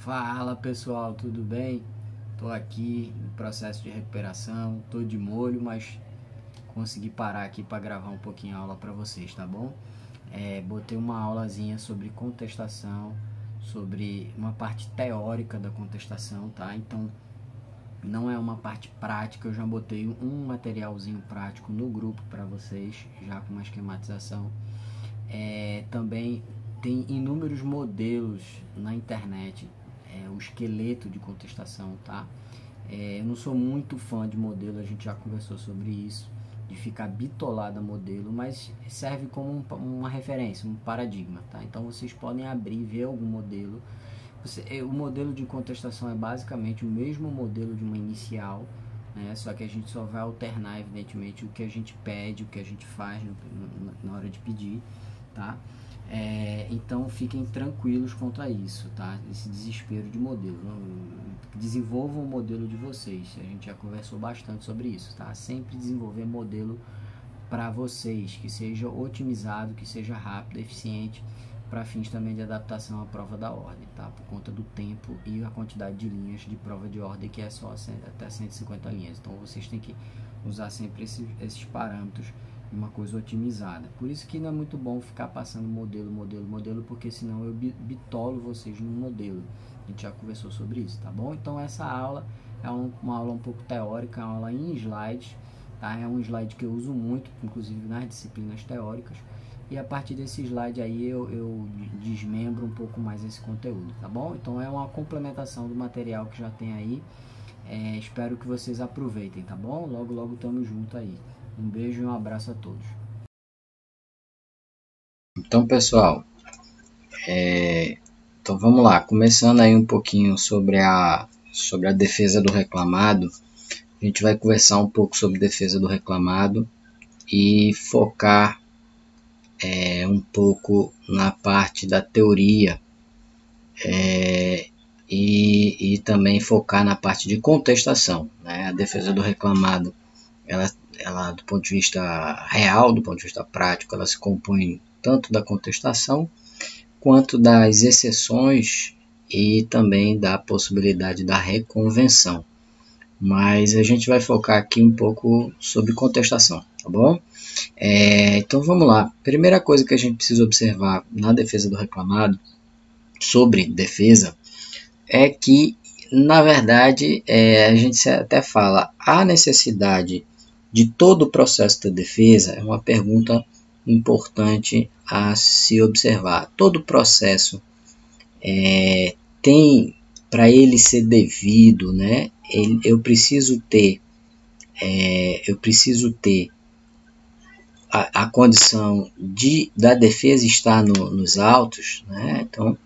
Fala pessoal, tudo bem? Tô aqui no processo de recuperação, tô de molho, mas consegui parar aqui para gravar um pouquinho a aula para vocês, tá bom? Botei uma aulazinha sobre contestação, sobre uma parte teórica da contestação, tá? Então não é uma parte prática, eu já botei um materialzinho prático no grupo para vocês, já com uma esquematização. Também tem inúmeros modelos na internet, o esqueleto de contestação, tá? Eu não sou muito fã de modelo, a gente já conversou sobre isso, de ficar bitolado a modelo, mas serve como uma referência, um paradigma, tá? Então vocês podem abrir e ver algum modelo. O modelo de contestação é basicamente o mesmo modelo de uma inicial, né? Só que a gente só vai alternar, evidentemente, o que a gente pede, o que a gente faz na hora de pedir, tá? Então fiquem tranquilos quanto a isso, tá? Esse desespero de modelo. Desenvolvam o modelo de vocês. A gente já conversou bastante sobre isso, tá? Sempre desenvolver modelo para vocês, que seja otimizado, que seja rápido, eficiente, para fins também de adaptação à prova da ordem, tá? Por conta do tempo e a quantidade de linhas de prova de ordem, que é só até 150 linhas. Então vocês têm que usar sempre esses parâmetros, uma coisa otimizada. Por isso que não é muito bom ficar passando modelo, porque senão eu bitolo vocês no modelo. A gente já conversou sobre isso, tá bom? Então essa aula é uma aula um pouco teórica, uma aula em slides, tá? É um slide que eu uso muito, inclusive nas disciplinas teóricas. E a partir desse slide aí eu desmembro um pouco mais esse conteúdo, tá bom? Então é uma complementação do material que já tem aí. Espero que vocês aproveitem, tá bom? Logo, logo tamo junto aí. Um beijo e um abraço a todos. Então, pessoal, então vamos lá. Começando aí um pouquinho sobre a defesa do reclamado. A gente vai conversar um pouco sobre defesa do reclamado e focar um pouco na parte da teoria e também focar na parte de contestação, né? A defesa do reclamado, ela do ponto de vista real, do ponto de vista prático, ela se compõe tanto da contestação quanto das exceções e também da possibilidade da reconvenção. Mas a gente vai focar aqui um pouco sobre contestação, tá bom? Então vamos lá. Primeira coisa que a gente precisa observar na defesa do reclamado, sobre defesa, é que, na verdade, a gente até fala, a necessidade de todo o processo da defesa é uma pergunta importante a se observar. Todo processo tem, para ele ser devido, né, eu preciso ter a condição da defesa estar nos autos, né? Então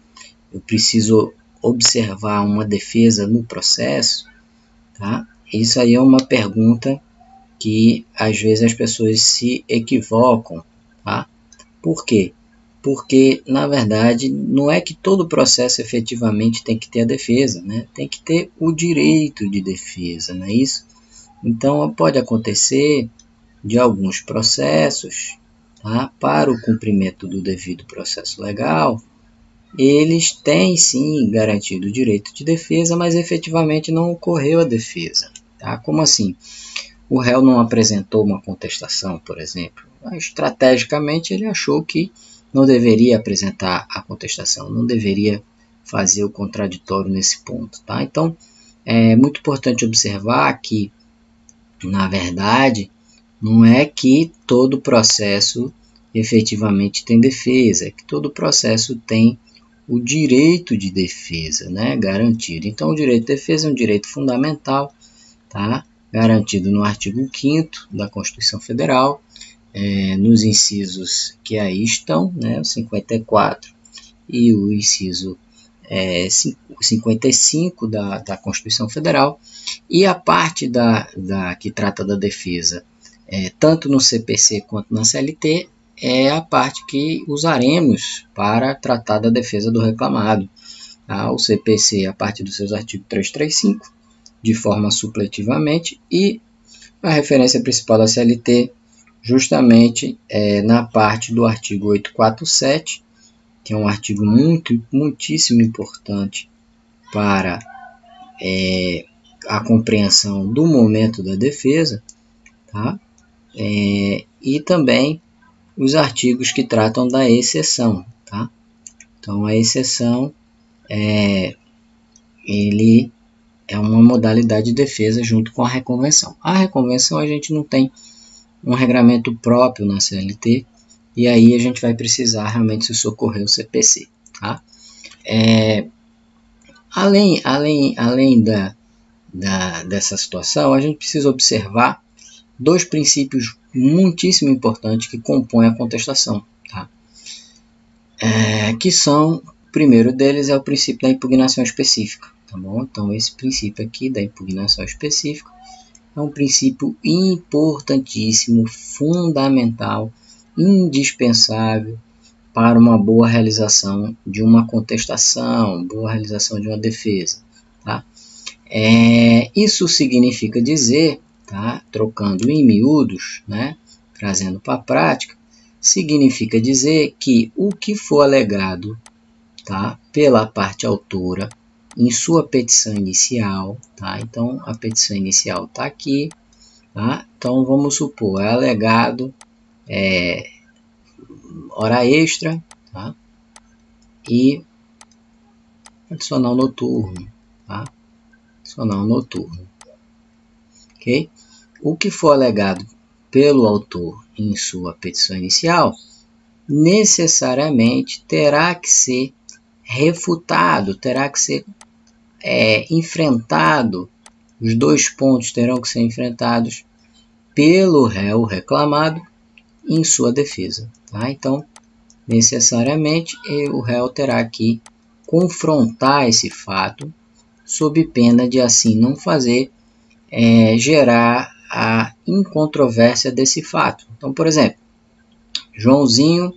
eu preciso observar uma defesa no processo, tá? Isso aí é uma pergunta que às vezes as pessoas se equivocam, tá? Por quê? Porque, na verdade, não é que todo processo efetivamente tem que ter a defesa, né? Tem que ter o direito de defesa, não é isso? Então, pode acontecer de alguns processos, tá? Para o cumprimento do devido processo legal, eles têm sim garantido o direito de defesa, mas efetivamente não ocorreu a defesa. Tá? Como assim? O réu não apresentou uma contestação, por exemplo. Estrategicamente, ele achou que não deveria apresentar a contestação, não deveria fazer o contraditório nesse ponto. Tá? Então, é muito importante observar que, na verdade, não é que todo processo efetivamente tem defesa, é que todo processo tem o direito de defesa, né, garantido. Então, o direito de defesa é um direito fundamental, tá, garantido no artigo 5º da Constituição Federal, nos incisos que aí estão, né, o 54 e o inciso 55 da Constituição Federal, e a parte que trata da defesa, tanto no CPC quanto na CLT, é a parte que usaremos para tratar da defesa do reclamado. O CPC, a partir dos seus artigos 335, de forma supletivamente, e a referência principal da CLT, justamente na parte do artigo 847, que é um artigo muitíssimo importante para a compreensão do momento da defesa, tá? E também os artigos que tratam da exceção, tá? Então, a exceção ele é uma modalidade de defesa junto com a reconvenção. A reconvenção a gente não tem um regramento próprio na CLT, e aí a gente vai precisar realmente se socorrer o CPC, tá? Além dessa situação, a gente precisa observar dois princípios muitíssimo importantes que compõem a contestação, tá? Que são, o primeiro deles é o princípio da impugnação específica, tá bom? Então, esse princípio aqui da impugnação específica é um princípio importantíssimo, fundamental, indispensável para uma boa realização de uma contestação, boa realização de uma defesa, tá? Isso significa dizer, tá? Trocando em miúdos, né? Trazendo para a prática, significa dizer que o que for alegado, tá? Pela parte autora em sua petição inicial, tá? Então, a petição inicial está aqui, tá? Então, vamos supor, é alegado hora extra, tá? E adicional noturno, tá? Adicional noturno, ok? O que for alegado pelo autor em sua petição inicial, necessariamente terá que ser refutado, terá que ser enfrentado, os dois pontos terão que ser enfrentados pelo réu reclamado em sua defesa, tá? Então, necessariamente, o réu terá que confrontar esse fato, sob pena de assim não fazer, gerar a incontrovérsia desse fato. Então, por exemplo, Joãozinho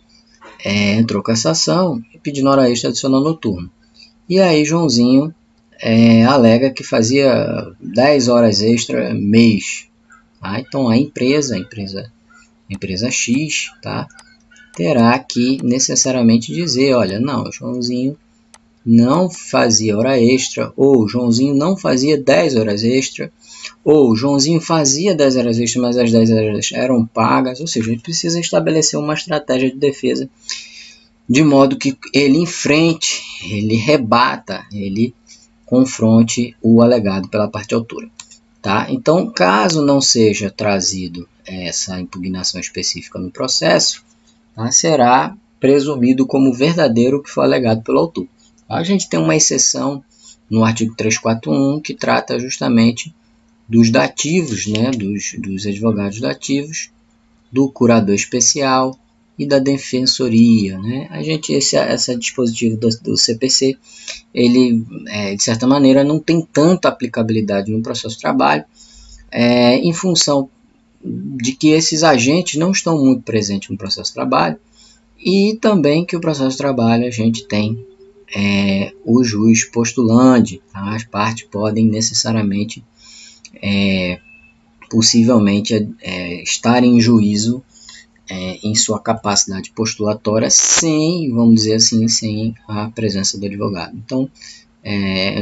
entrou com essa ação e pedindo hora extra adicional noturno. E aí Joãozinho alega que fazia 10 horas extra mês. Tá? Então a empresa X, tá? Terá que necessariamente dizer, olha, não, Joãozinho não fazia hora extra, ou Joãozinho não fazia 10 horas extra, ou Joãozinho fazia 10 horas extra, mas as 10 horas extra eram pagas. Ou seja, a gente precisa estabelecer uma estratégia de defesa de modo que ele enfrente, ele rebata, ele confronte o alegado pela parte autora. Tá? Então, caso não seja trazido essa impugnação específica no processo, tá? Será presumido como verdadeiro o que foi alegado pelo autor. A gente tem uma exceção no artigo 341 que trata justamente dos dativos, né? dos advogados dativos, do curador especial e da defensoria, né? Esse dispositivo do CPC, ele, de certa maneira, não tem tanta aplicabilidade no processo de trabalho, em função de que esses agentes não estão muito presentes no processo de trabalho, e também que o processo de trabalho a gente tem o juiz postulante, tá? As partes podem necessariamente, possivelmente, estar em juízo em sua capacidade postulatória sem, vamos dizer assim, sem a presença do advogado. Então,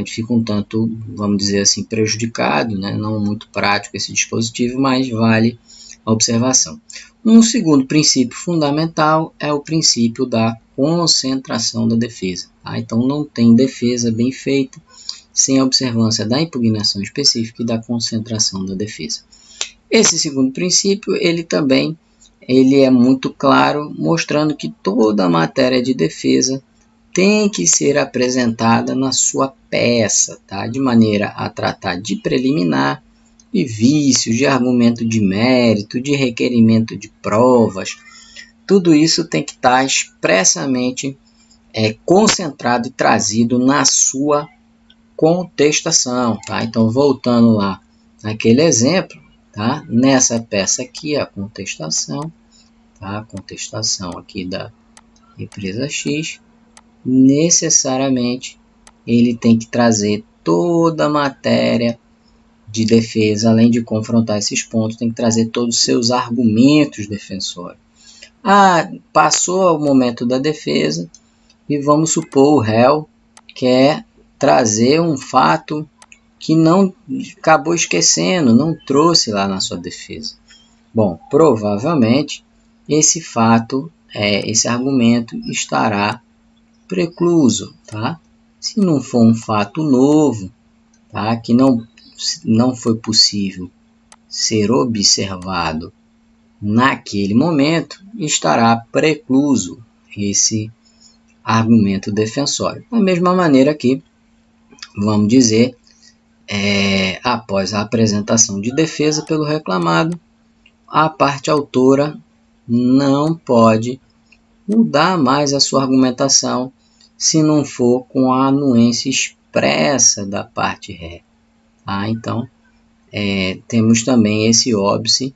fica um tanto, vamos dizer assim, prejudicado, né? Não muito prático esse dispositivo, mas vale a observação. Um segundo princípio fundamental é o princípio da concentração da defesa. Tá? Então, não tem defesa bem feita sem a observância da impugnação específica e da concentração da defesa. Esse segundo princípio, ele é muito claro, mostrando que toda a matéria de defesa tem que ser apresentada na sua peça, tá? De maneira a tratar de preliminar, de vícios, de argumento de mérito, de requerimento de provas. Tudo isso tem que estar expressamente concentrado e trazido na sua contestação, tá? Então, voltando lá naquele exemplo, tá? Nessa peça aqui, a contestação, tá? A contestação aqui da empresa X, necessariamente ele tem que trazer toda a matéria de defesa, além de confrontar esses pontos, tem que trazer todos os seus argumentos defensórios. Passou o momento da defesa e vamos supor o réu quer trazer um fato que não acabou esquecendo, não trouxe lá na sua defesa. Bom, provavelmente esse fato, esse argumento estará precluso, tá? Se não for um fato novo, tá? Que não foi possível ser observado naquele momento, estará precluso esse argumento defensório. Da mesma maneira que, vamos dizer, após a apresentação de defesa pelo reclamado, a parte autora não pode mudar mais a sua argumentação se não for com a anuência expressa da parte ré. Tá? Então, temos também esse óbice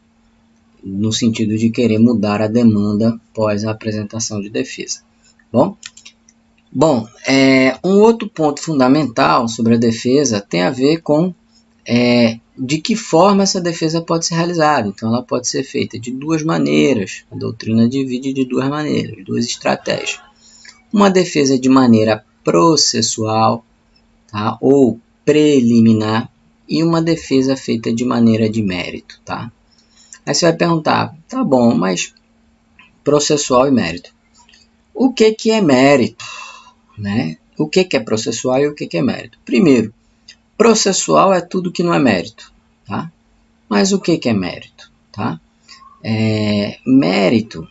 no sentido de querer mudar a demanda após a apresentação de defesa. Bom, um outro ponto fundamental sobre a defesa tem a ver com de que forma essa defesa pode ser realizada. Então, ela pode ser feita de duas maneiras. A doutrina divide de duas maneiras, duas estratégias. Uma defesa de maneira processual, tá? Ou preliminar, e uma defesa feita de maneira de mérito. Tá? Aí você vai perguntar, tá bom, mas processual e mérito. O que é mérito? Né? O que é processual e o que é mérito? Primeiro, processual é tudo que não é mérito. Tá? Mas o que é mérito? Tá? Mérito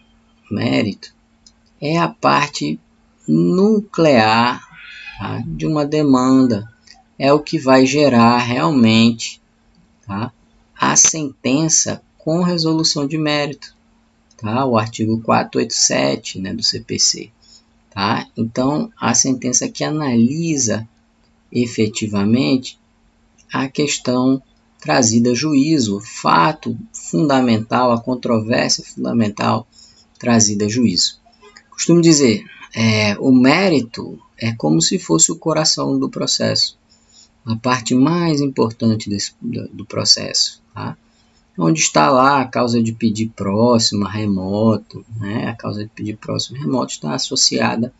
é a parte nuclear, tá? De uma demanda. É o que vai gerar realmente, tá? A sentença com resolução de mérito. Tá? O artigo 487, né, do CPC. Tá? Então, a sentença que analisa efetivamente a questão trazida a juízo, o fato fundamental, a controvérsia fundamental trazida a juízo. Costumo dizer, o mérito é como se fosse o coração do processo, a parte mais importante do processo, tá? Onde está lá a causa de pedir próximo, remoto, né? A causa de pedir próximo, remoto está associada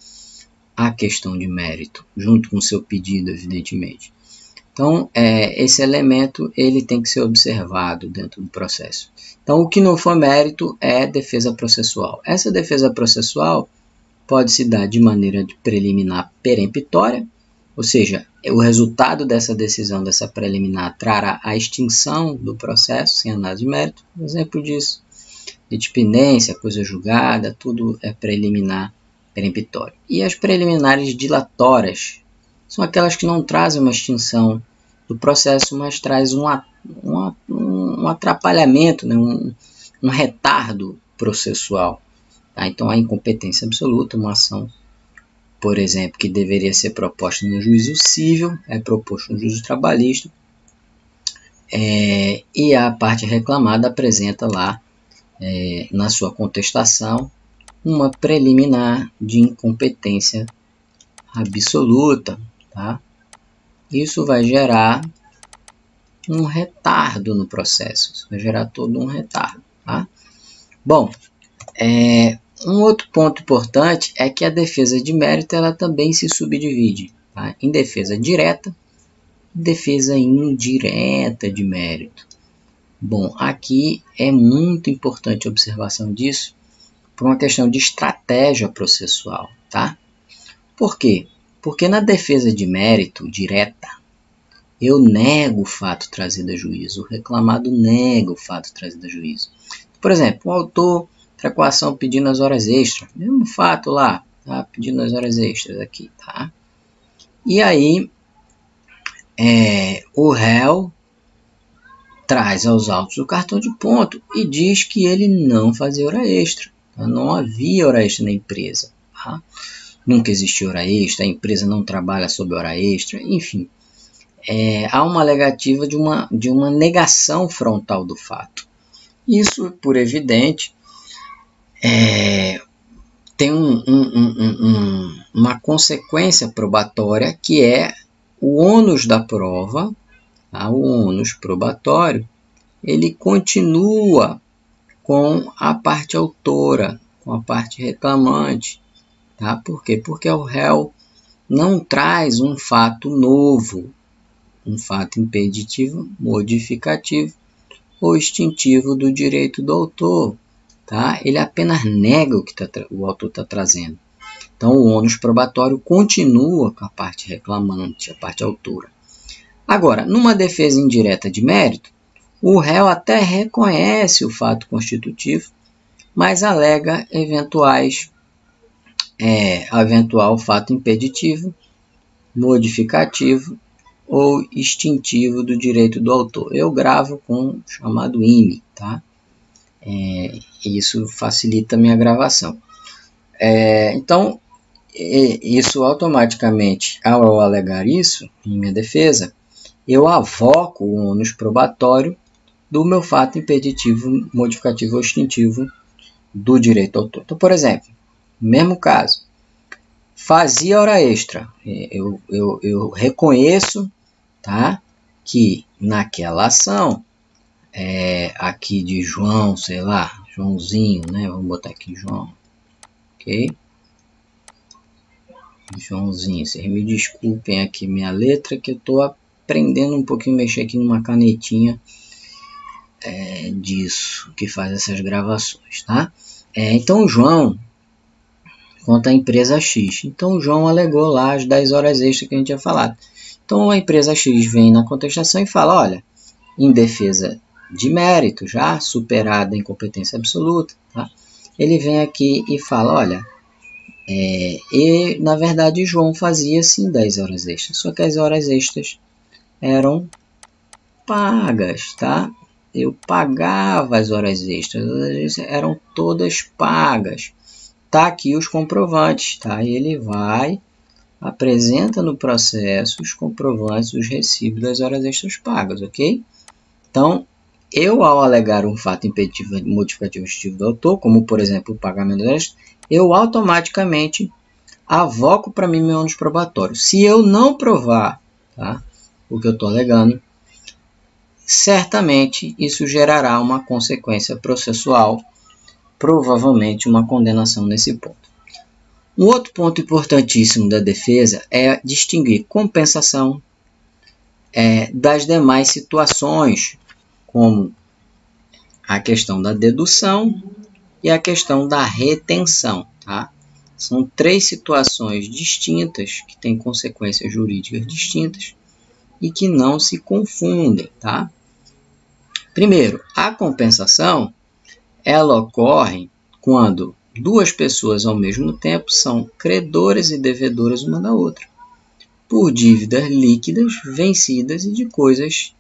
à questão de mérito, junto com o seu pedido, evidentemente. Então, esse elemento ele tem que ser observado dentro do processo. Então, o que não for mérito é defesa processual. Essa defesa processual pode se dar de maneira preliminar peremptória, ou seja, o resultado dessa decisão, dessa preliminar, trará a extinção do processo sem análise de mérito. Um exemplo disso, litispendência, coisa julgada, tudo é preliminar peremptório. E as preliminares dilatórias são aquelas que não trazem uma extinção do processo, mas traz um atrapalhamento, né? um retardo processual. Tá? Então, a incompetência absoluta, uma ação, por exemplo, que deveria ser proposta no juízo civil, é proposta no juízo trabalhista, e a parte reclamada apresenta lá, na sua contestação, uma preliminar de incompetência absoluta. Tá? Isso vai gerar um retardo no processo, isso vai gerar todo um retardo. Tá? Bom, um outro ponto importante é que a defesa de mérito ela também se subdivide, tá? Em defesa direta e defesa indireta de mérito. Bom, aqui é muito importante a observação disso por uma questão de estratégia processual. Tá? Por quê? Porque na defesa de mérito direta, eu nego o fato trazido a juízo, o reclamado nega o fato trazido a juízo. Por exemplo, o autor entra com a ação pedindo as horas extras, mesmo fato lá, tá? Pedindo as horas extras aqui, tá? E aí, o réu traz aos autos o cartão de ponto e diz que ele não fazia hora extra, tá? Não havia hora extra na empresa, tá? Nunca existiu hora extra, a empresa não trabalha sob hora extra, enfim. Há uma alegativa de uma negação frontal do fato. Isso, por evidente, tem uma consequência probatória que é o ônus da prova, tá? O ônus probatório, ele continua com a parte autora, com a parte reclamante. Tá? Por quê? Porque é o réu não traz um fato novo, um fato impeditivo, modificativo ou extintivo do direito do autor. Tá? Ele apenas nega o que o autor está trazendo. Então, o ônus probatório continua com a parte reclamante, a parte autora. Agora, numa defesa indireta de mérito, o réu até reconhece o fato constitutivo, mas alega eventual fato impeditivo, modificativo ou extintivo do direito do autor. Eu gravo com o chamado IME, tá? Isso facilita a minha gravação. Então, isso automaticamente, ao alegar isso em minha defesa, eu avoco o ônus probatório do meu fato impeditivo, modificativo ou extintivo do direito ao autor. Então, por exemplo, mesmo caso, fazia hora extra. Eu reconheço, tá, que naquela ação, aqui de João, sei lá, Joãozinho, né? Vamos botar aqui João, ok? Joãozinho, vocês me desculpem aqui minha letra, que eu estou aprendendo um pouquinho a mexer aqui numa canetinha disso, que faz essas gravações, tá? Então o João conta a empresa X. Então o João alegou lá as 10 horas extras que a gente tinha falado. Então a empresa X vem na contestação e fala, olha, em defesa de mérito, já superada a incompetência absoluta, tá? Ele vem aqui e fala, olha, e na verdade João fazia sim 10 horas extras, só que as horas extras eram pagas, tá? Eu pagava as horas extras, eram todas pagas. Tá aqui os comprovantes, tá? E ele vai, apresenta no processo os comprovantes, os recibos das horas extras pagas, ok? Então, eu ao alegar um fato impeditivo, modificativo, extintivo do autor, como por exemplo o pagamento das horas, eu automaticamente avoco para mim meu ônus probatório. Se eu não provar, tá, o que eu estou alegando, certamente isso gerará uma consequência processual, provavelmente uma condenação nesse ponto. Um outro ponto importantíssimo da defesa é distinguir compensação das demais situações, como a questão da dedução e a questão da retenção, tá? São 3 situações distintas que têm consequências jurídicas distintas e que não se confundem, tá? Primeiro, a compensação, ela ocorre quando 2 pessoas ao mesmo tempo são credoras e devedoras uma da outra, por dívidas líquidas, vencidas e de coisas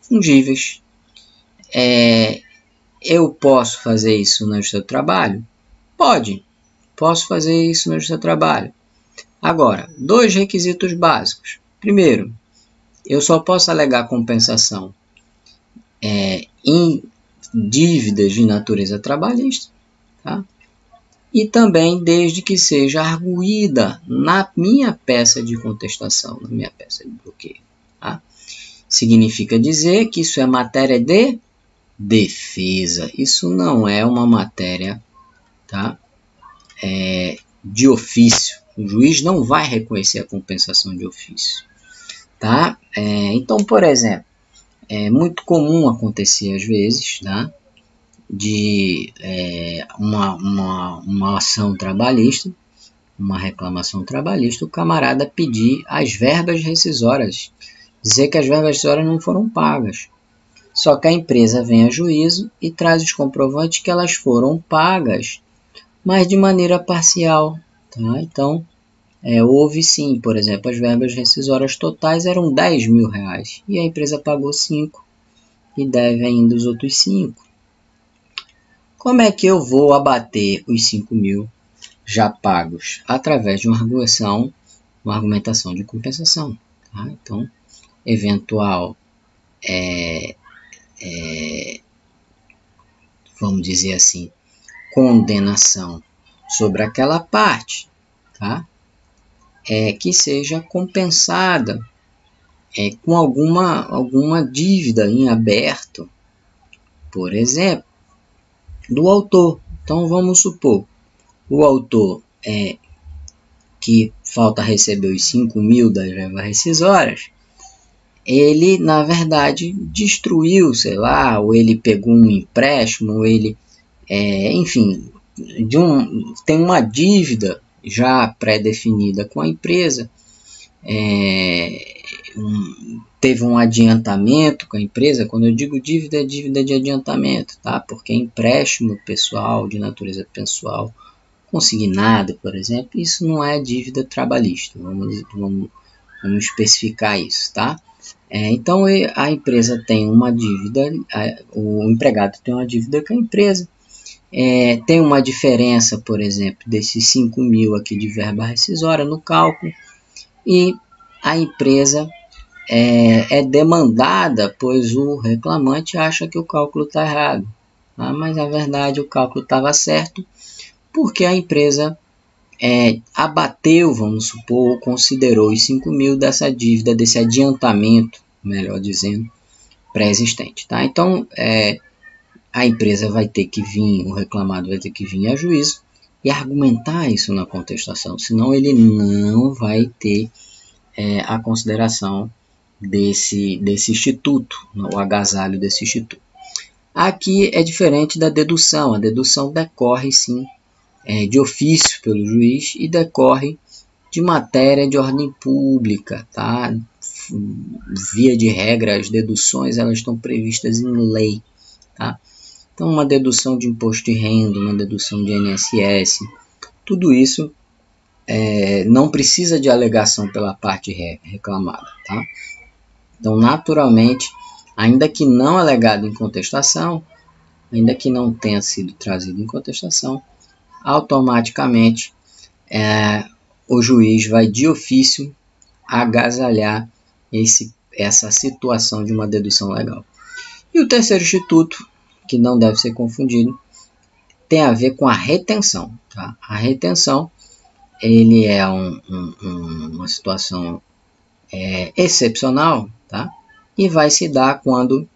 fungíveis. Eu posso fazer isso na Justiça do Trabalho? Pode. Posso fazer isso na Justiça do Trabalho. Agora, 2 requisitos básicos. Primeiro, eu só posso alegar compensação em dívidas de natureza trabalhista, tá? E também desde que seja arguída na minha peça de contestação, na minha peça de bloqueio, tá? Significa dizer que isso é matéria de defesa. Isso não é uma matéria, tá, de ofício. O juiz não vai reconhecer a compensação de ofício, tá? Então, por exemplo, é muito comum acontecer às vezes, tá, de uma ação trabalhista, uma reclamação trabalhista, o camarada pedir as verbas rescisórias, dizer que as verbas rescisórias não foram pagas. Só que a empresa vem a juízo e traz os comprovantes que elas foram pagas, mas de maneira parcial, tá? Então, houve sim, por exemplo, as verbas rescisórias totais eram 10 mil reais e a empresa pagou 5 e deve ainda os outros 5. Como é que eu vou abater os 5 mil já pagos? Através de uma argumentação de compensação, tá? Então, eventual, vamos dizer assim, condenação sobre aquela parte, tá? Que seja compensada com alguma dívida em aberto, por exemplo, do autor. Então, vamos supor, o autor que falta receber os 5 mil das verbas rescisórias, ele, na verdade, destruiu, sei lá, ou ele pegou um empréstimo, ou ele, enfim, tem uma dívida já pré-definida com a empresa, teve um adiantamento com a empresa. Quando eu digo dívida, é dívida de adiantamento, tá? Porque empréstimo pessoal, de natureza pessoal, consignado, por exemplo, isso não é dívida trabalhista. Vamos especificar isso, tá? Então, a empresa tem uma dívida, o empregado tem uma dívida com a empresa, tem uma diferença, por exemplo, desses 5 mil aqui de verba rescisória no cálculo, e a empresa é demandada, pois o reclamante acha que o cálculo está errado, tá? Mas na verdade o cálculo estava certo, porque a empresa abateu, vamos supor, ou considerou os 5 mil dessa dívida, desse adiantamento, melhor dizendo, pré-existente, tá? Então, a empresa vai ter que vir, o reclamado vai ter que vir a juízo e argumentar isso na contestação, senão ele não vai ter a consideração desse instituto, o agasalho desse instituto. Aqui é diferente da dedução. A dedução decorre, sim, de ofício pelo juiz e decorre de matéria de ordem pública, tá? Via de regra, as deduções elas estão previstas em lei, tá? Então, uma dedução de imposto de renda, uma dedução de INSS, tudo isso não precisa de alegação pela parte reclamada, tá? Então, naturalmente, ainda que não alegado em contestação, ainda que não tenha sido trazido em contestação, automaticamente o juiz vai de ofício agasalhar essa situação de uma dedução legal. E o terceiro instituto, que não deve ser confundido, tem a ver com a retenção, tá? A retenção, ele é uma situação excepcional, tá? E vai se dar quando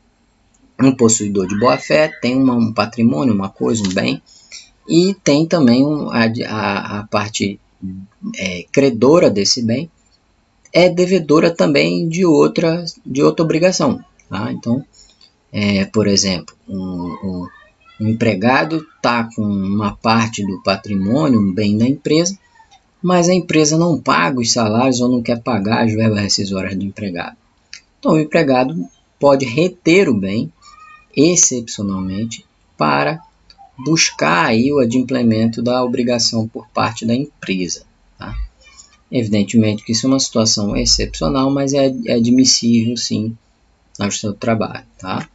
um possuidor de boa-fé tem um patrimônio, uma coisa, um bem, e tem também a parte credora desse bem, é devedora também de outra obrigação, tá? Então, por exemplo, um empregado está com uma parte do patrimônio, um bem da empresa, mas a empresa não paga os salários ou não quer pagar as verbas rescisórias do empregado. Então, o empregado pode reter o bem, excepcionalmente, para buscar aí o adimplemento da obrigação por parte da empresa, tá? Evidentemente que isso é uma situação excepcional, mas é admissível, sim, no seu trabalho, tá?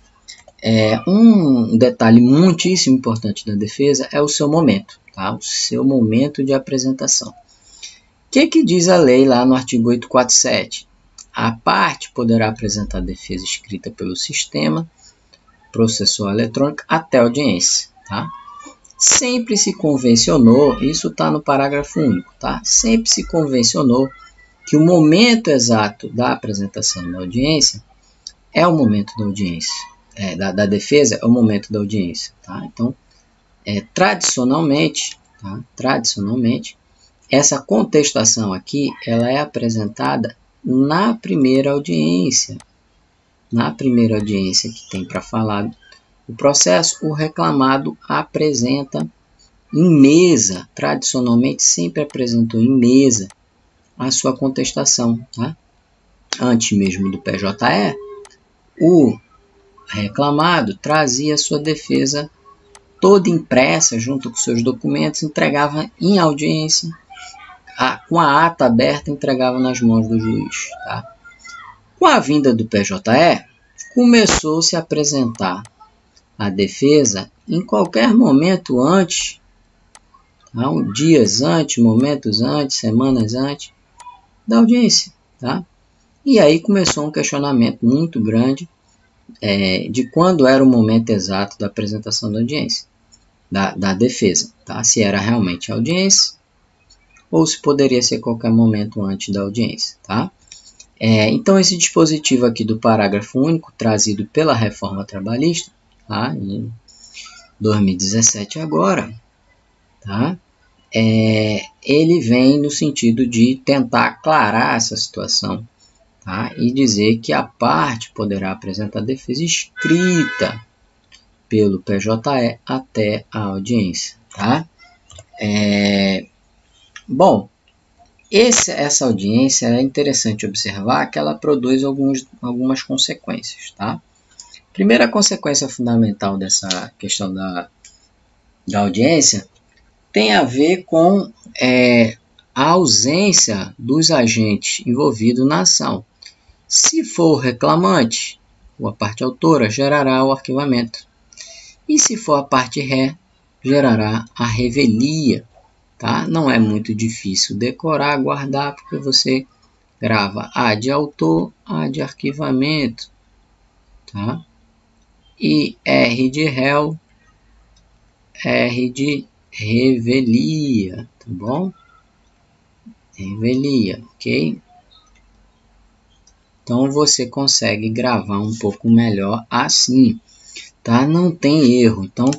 Um detalhe muitíssimo importante da defesa é o seu momento, tá? O seu momento de apresentação. O que diz a lei lá no artigo 847? A parte poderá apresentar defesa escrita pelo sistema processual eletrônico até audiência, tá? Sempre se convencionou, isso está no parágrafo único, tá? Sempre se convencionou que o momento exato da apresentação da audiência é o momento da audiência, da defesa é o momento da audiência, tá? Então, tradicionalmente, essa contestação aqui, ela é apresentada na primeira audiência. Na primeira audiência que tem para falar o processo, o reclamado apresenta em mesa, tradicionalmente sempre apresentou em mesa a sua contestação, tá? Antes mesmo do PJE, o reclamado trazia a sua defesa toda impressa junto com seus documentos, entregava em audiência, com a ata aberta, entregava nas mãos do juiz, tá? Com a vinda do PJE, começou-se a apresentar a defesa em qualquer momento antes, tá? Dias antes, momentos antes, semanas antes da audiência, tá? E aí começou um questionamento muito grande de quando era o momento exato da apresentação da audiência, da defesa, tá? Se era realmente a audiência ou se poderia ser qualquer momento antes da audiência, tá? Então, esse dispositivo aqui do parágrafo único, trazido pela reforma trabalhista, tá? Em 2017 agora, tá? ele vem no sentido de tentar aclarar essa situação, tá? E dizer que a parte poderá apresentar defesa escrita pelo PJE até a audiência, tá? Bom, essa audiência é interessante observar que ela produz algumas consequências, tá? Primeira consequência fundamental dessa questão da audiência tem a ver com a ausência dos agentes envolvidos na ação. Se for o reclamante, ou a parte autora, gerará o arquivamento. E se for a parte ré, gerará a revelia. Tá? Não é muito difícil decorar, guardar, porque você grava A de autor, A de arquivamento, tá? E R de réu, R de revelia, tá bom? Revelia, ok? Então você consegue gravar um pouco melhor assim, tá? Não tem erro. Então,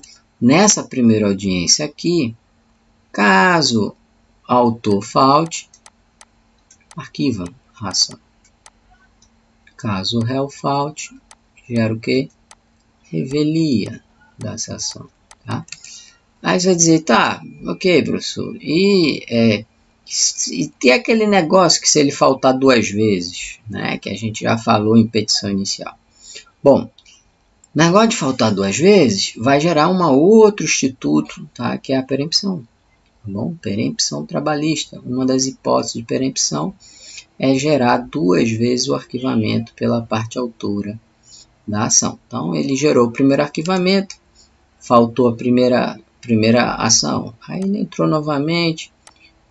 nessa primeira audiência aqui, caso autor falte, arquiva a ação. Caso réu falte, gera o que? Revelia dessa ação, tá? Aí você vai dizer, tá, ok, professor, e tem aquele negócio que se ele faltar 2 vezes, né, que a gente já falou em petição inicial. Bom, negócio de faltar 2 vezes vai gerar um outro instituto, tá, que é a perempção. Tá bom? Perempção trabalhista. Uma das hipóteses de perempção é gerar 2 vezes o arquivamento pela parte autora da ação. Então, ele gerou o primeiro arquivamento, faltou a primeira ação, aí ele entrou novamente,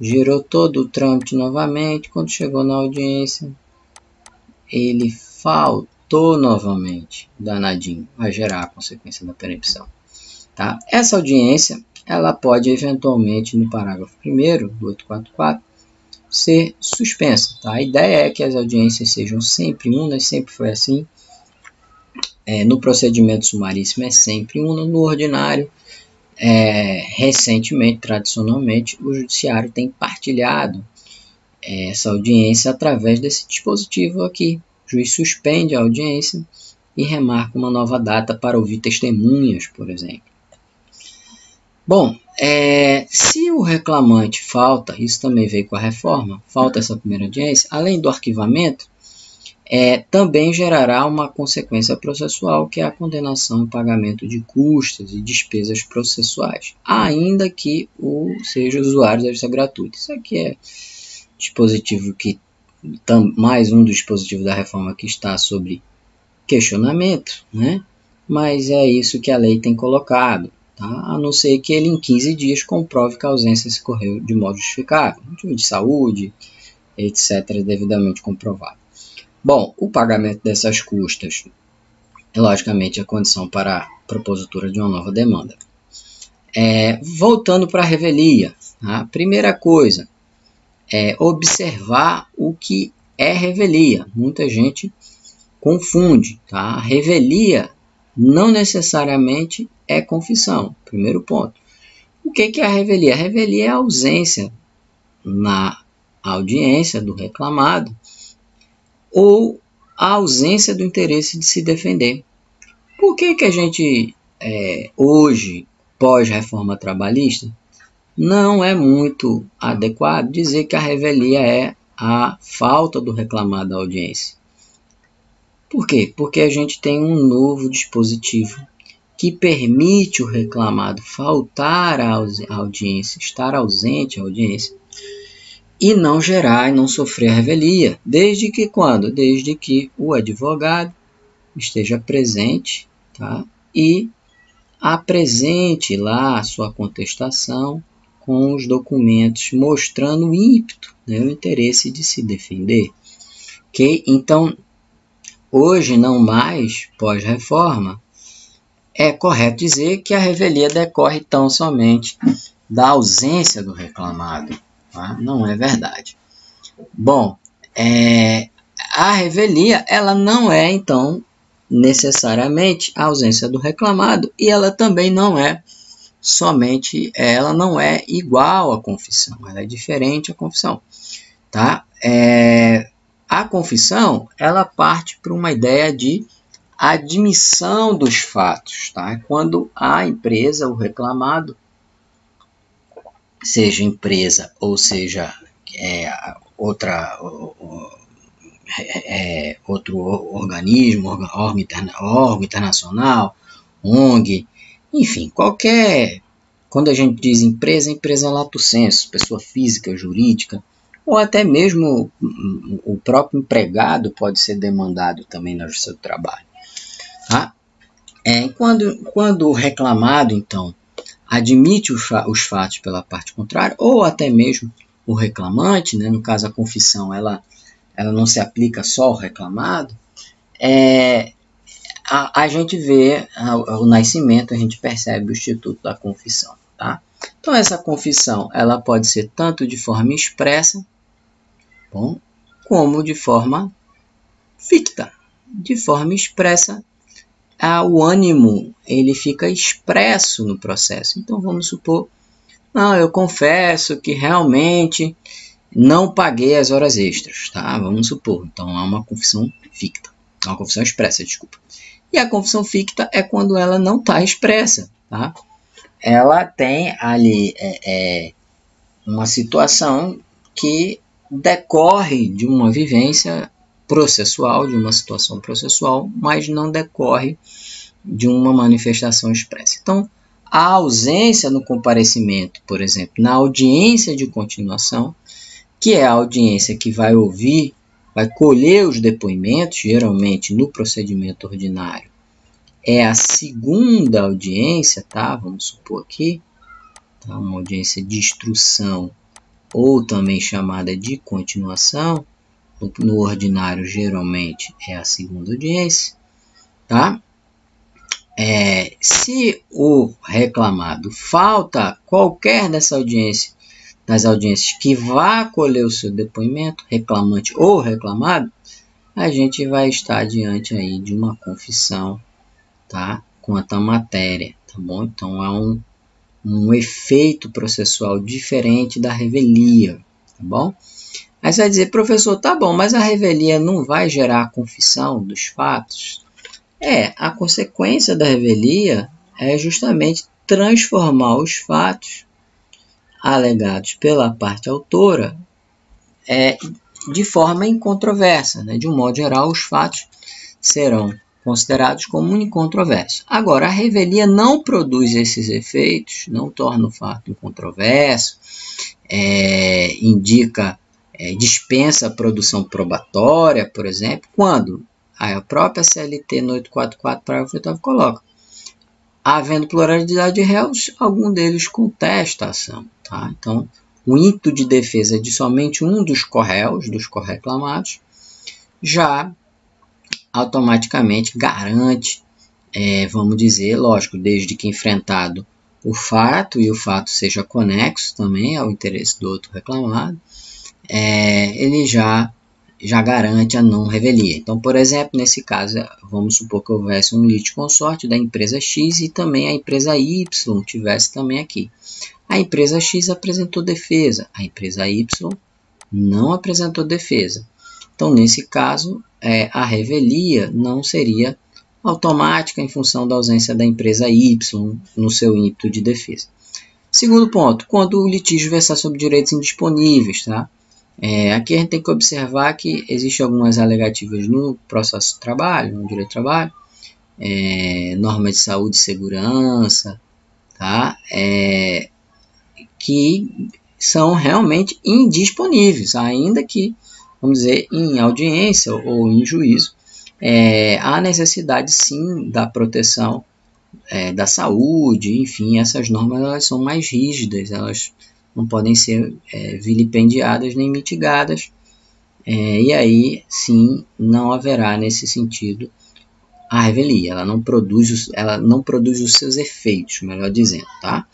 gerou todo o trâmite novamente, quando chegou na audiência, ele faltou novamente, danadinho, vai gerar a consequência da perempção. Tá? Essa audiência, ela pode eventualmente, no parágrafo 1º do 844, ser suspensa. Tá? A ideia é que as audiências sejam sempre unas, sempre foi assim. No procedimento sumaríssimo é sempre una, no ordinário, recentemente, tradicionalmente, o judiciário tem partilhado essa audiência através desse dispositivo aqui. O juiz suspende a audiência e remarca uma nova data para ouvir testemunhas, por exemplo. Bom, se o reclamante falta, isso também veio com a reforma, falta essa primeira audiência, além do arquivamento, também gerará uma consequência processual, que é a condenação e pagamento de custas e despesas processuais, ainda que seja usuário da justiça gratuita. Isso aqui é dispositivo mais um dos dispositivos da reforma que está sobre questionamento, né? Mas é isso que a lei tem colocado, tá? A não ser que ele em 15 dias comprove que a ausência se ocorreu de modo justificável, motivo de saúde, etc., devidamente comprovado. Bom, o pagamento dessas custas é logicamente a condição para a propositura de uma nova demanda. Voltando para a revelia, a primeira coisa é observar o que é revelia. Muita gente confunde, tá? A revelia não necessariamente é confissão, primeiro ponto. O que é a revelia? A revelia é a ausência na audiência do reclamado ou a ausência do interesse de se defender. Por que a gente, hoje, pós-reforma trabalhista, não é muito adequado dizer que a revelia é a falta do reclamado à audiência? Por quê? Porque a gente tem um novo dispositivo que permite o reclamado faltar à audiência, estar ausente à audiência, e não gerar e não sofrer a revelia. Desde que quando? Desde que o advogado esteja presente, tá? E apresente lá a sua contestação com os documentos mostrando o ímpeto, né, o interesse de se defender. Okay? Então, hoje não mais, pós-reforma, é correto dizer que a revelia decorre tão somente da ausência do reclamado. Tá? Não é verdade. Bom, a revelia ela não é, então, necessariamente a ausência do reclamado, e ela também não é somente ela não é igual à confissão, ela é diferente à confissão, tá? A confissão, ela parte para uma ideia de admissão dos fatos, tá? Quando a empresa, o reclamado, seja empresa ou seja outro organismo, órgão internacional, ONG, enfim, quando a gente diz empresa, empresa lato sensu, pessoa física, jurídica, ou até mesmo o próprio empregado pode ser demandado também na justiça do trabalho. Tá? Quando o reclamado, então, admite os fatos pela parte contrária, ou até mesmo o reclamante, né, no caso a confissão, ela não se aplica só ao reclamado, a gente vê o nascimento, a gente percebe o instituto da confissão. Tá? Então essa confissão ela pode ser tanto de forma expressa, como de forma ficta. De forma expressa, o ânimo ele fica expresso no processo. Então vamos supor, eu confesso que realmente não paguei as horas extras, tá? Vamos supor. Então há uma confissão ficta, uma confissão expressa, desculpa. E a confissão ficta é quando ela não está expressa, tá? Ela tem ali uma situação que decorre de uma vivência processual, de uma situação processual, mas não decorre de uma manifestação expressa. Então, a ausência no comparecimento, por exemplo, na audiência de continuação, que é a audiência que vai ouvir, vai colher os depoimentos, geralmente no procedimento ordinário, é a segunda audiência, tá? Vamos supor aqui, tá? Uma audiência de instrução, ou também chamada de continuação, no ordinário geralmente é a segunda audiência, tá? Se o reclamado falta qualquer das audiências que vá colher o seu depoimento, reclamante ou reclamado, a gente vai estar diante aí de uma confissão, tá? Quanto à matéria, tá bom? Então há um efeito processual diferente da revelia, tá bom? Aí você vai dizer, professor, tá bom, mas a revelia não vai gerar a confissão dos fatos? A consequência da revelia é justamente transformar os fatos alegados pela parte autora de forma incontroversa, né? De um modo geral, os fatos serão considerados como incontroversos. Agora, a revelia não produz esses efeitos, não torna o fato incontroverso, dispensa a produção probatória, por exemplo, quando a própria CLT no 844, parágrafo 8º, coloca: havendo pluralidade de réus, algum deles contesta a ação. Tá? Então, o ímpeto de defesa de somente um dos corréus, dos correclamados, já automaticamente garante, vamos dizer, lógico, desde que enfrentado o fato, e o fato seja conexo também ao interesse do outro reclamado, ele já garante a não revelia. Então, por exemplo, nesse caso, vamos supor que houvesse um litisconsorte da empresa X e também a empresa Y tivesse também aqui. A empresa X apresentou defesa, a empresa Y não apresentou defesa. Então, nesse caso, a revelia não seria automática em função da ausência da empresa Y no seu ímpeto de defesa. Segundo ponto, quando o litígio versar sobre direitos indisponíveis, tá? Aqui a gente tem que observar que existem algumas alegativas no processo de trabalho, no direito do trabalho, normas de saúde e segurança, tá? Que são realmente indisponíveis, ainda que, vamos dizer, em audiência ou em juízo, há necessidade sim da proteção da saúde, enfim, essas normas elas são mais rígidas, elas não podem ser vilipendiadas nem mitigadas, e aí sim não haverá nesse sentido a revelia, ela não produz os seus efeitos, melhor dizendo, tá?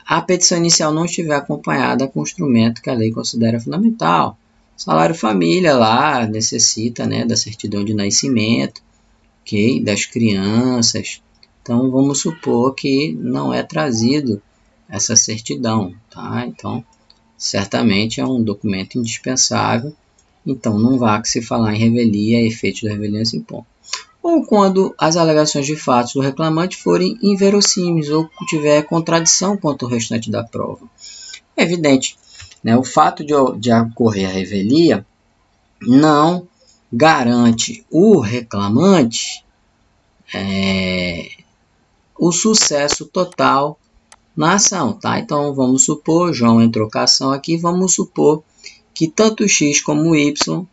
A petição inicial não estiver acompanhada com o instrumento que a lei considera fundamental. Salário família lá necessita, né, da certidão de nascimento, okay, das crianças, Então, vamos supor que não é trazido essa certidão, tá? Então, certamente é um documento indispensável, então não vá que se falar em revelia, efeito da revelia se impõe. Ou quando as alegações de fatos do reclamante forem inverossímeis ou tiver contradição quanto ao restante da prova. É evidente, né? O fato de ocorrer a revelia não garante o reclamante o sucesso total na ação, tá? Então, vamos supor, João entrou com a ação aqui, vamos supor que tanto X como Y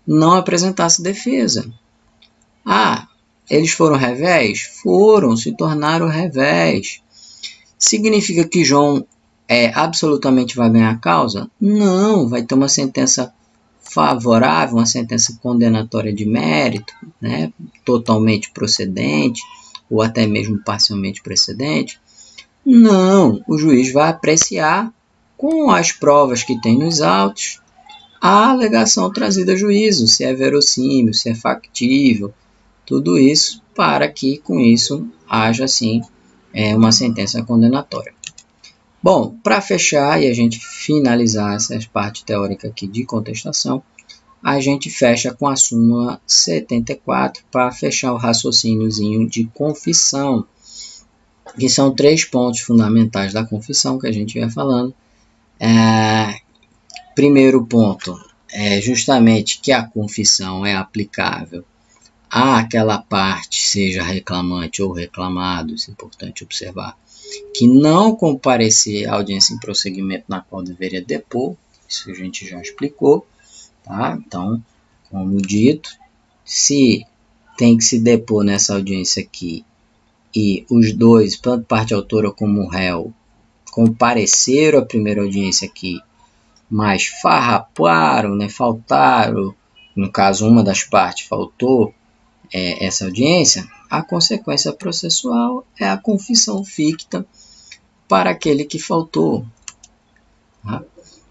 não apresentasse defesa. Ah, eles foram revés? Foram, se tornaram revés. Significa que João absolutamente vai ganhar a causa? Não, vai ter uma sentença favorável, uma sentença condenatória de mérito, né, totalmente procedente, ou até mesmo parcialmente procedente. Não, o juiz vai apreciar com as provas que tem nos autos a alegação trazida a juízo, se é verossímil, se é factível, tudo isso para que com isso haja assim uma sentença condenatória. Bom, para fechar e a gente finalizar essa parte teórica aqui de contestação, a gente fecha com a súmula 74 para fechar o raciocíniozinho de confissão, que são 3 pontos fundamentais da confissão que a gente vai falando. Primeiro ponto é justamente que a confissão é aplicável àquela parte, seja reclamante ou reclamado, isso é importante observar, que não comparecer à audiência em prosseguimento na qual deveria depor, isso a gente já explicou, tá? Então, como dito, se tem que se depor nessa audiência aqui e os dois, tanto parte autora como réu, compareceram à primeira audiência aqui, mas farraparam, né, faltaram, no caso uma das partes faltou essa audiência, a consequência processual é a confissão ficta para aquele que faltou. Tá?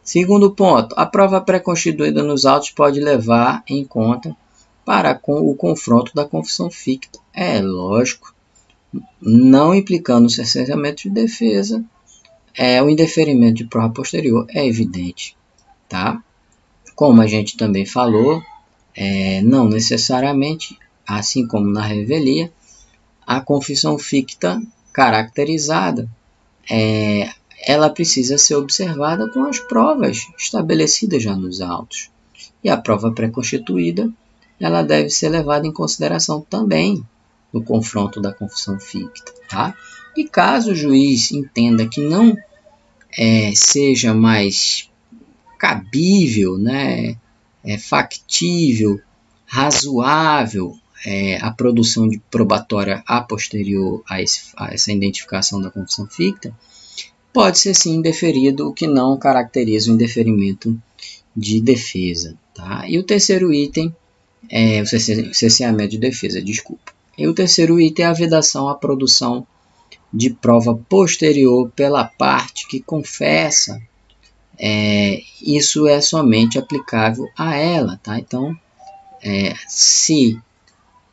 Segundo ponto, a prova pré-constituída nos autos pode levar em conta para o confronto da confissão ficta. É lógico, não implicando o cerceamento de defesa, o indeferimento de prova posterior é evidente. Tá? Como a gente também falou, não necessariamente, assim como na revelia, a confissão ficta caracterizada, ela precisa ser observada com as provas estabelecidas já nos autos. E a prova pré-constituída, ela deve ser levada em consideração também no confronto da confissão ficta. Tá? E caso o juiz entenda que não seja mais cabível, né, factível, razoável a produção de probatória a posterior a essa identificação da confissão ficta, pode ser sim indeferido, o que não caracteriza o indeferimento de defesa. Tá? E o terceiro item o cerceamento de defesa, desculpa. E o terceiro item é a vedação à produção de prova posterior pela parte que confessa. Isso é somente aplicável a ela. Tá? Então, se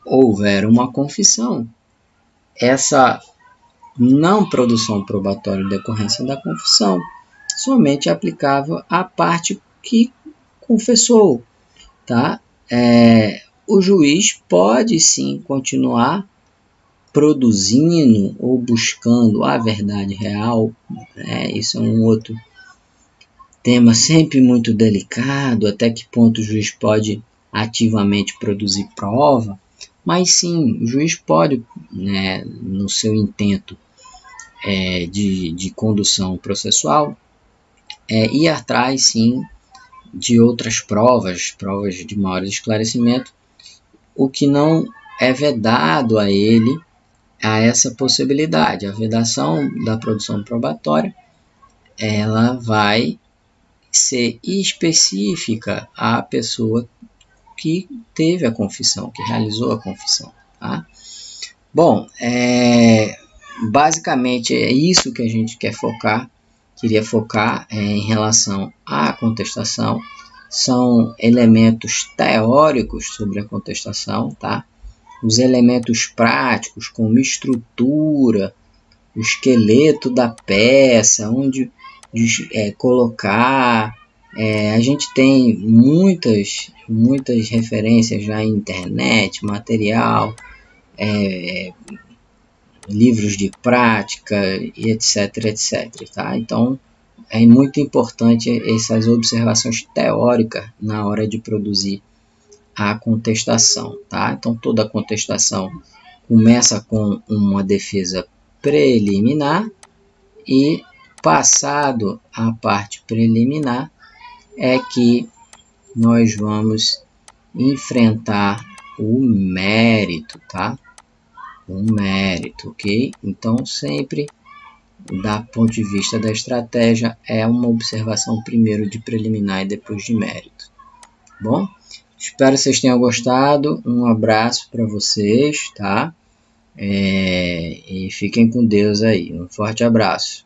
houver uma confissão, essa não produção probatória em decorrência da confissão somente é aplicável à parte que confessou. Tá? O juiz pode sim continuar produzindo ou buscando a verdade real. Isso é um outro tema sempre muito delicado, até que ponto o juiz pode ativamente produzir prova, mas sim, o juiz pode, né, no seu intento de condução processual, ir atrás sim de outras provas de maior esclarecimento, o que não é vedado a ele a essa possibilidade. A vedação da produção probatória, ela vai ser específica à pessoa que teve a confissão, que realizou a confissão. Tá? Bom, basicamente é isso que a gente queria focar em relação à contestação. São elementos teóricos sobre a contestação, tá? os elementos práticos, como estrutura, o esqueleto da peça, onde colocar. A gente tem muitas referências já na internet, material, livros de prática, e etc, etc. Tá? Então, é muito importante essas observações teóricas na hora de produzir a contestação. Tá? Então, toda contestação começa com uma defesa preliminar e, passado a parte preliminar, é que nós vamos enfrentar o mérito, tá? O mérito, ok? Então, sempre, do ponto de vista da estratégia, é uma observação primeiro de preliminar e depois de mérito. Bom, espero que vocês tenham gostado. Um abraço para vocês, tá? E fiquem com Deus aí. Um forte abraço.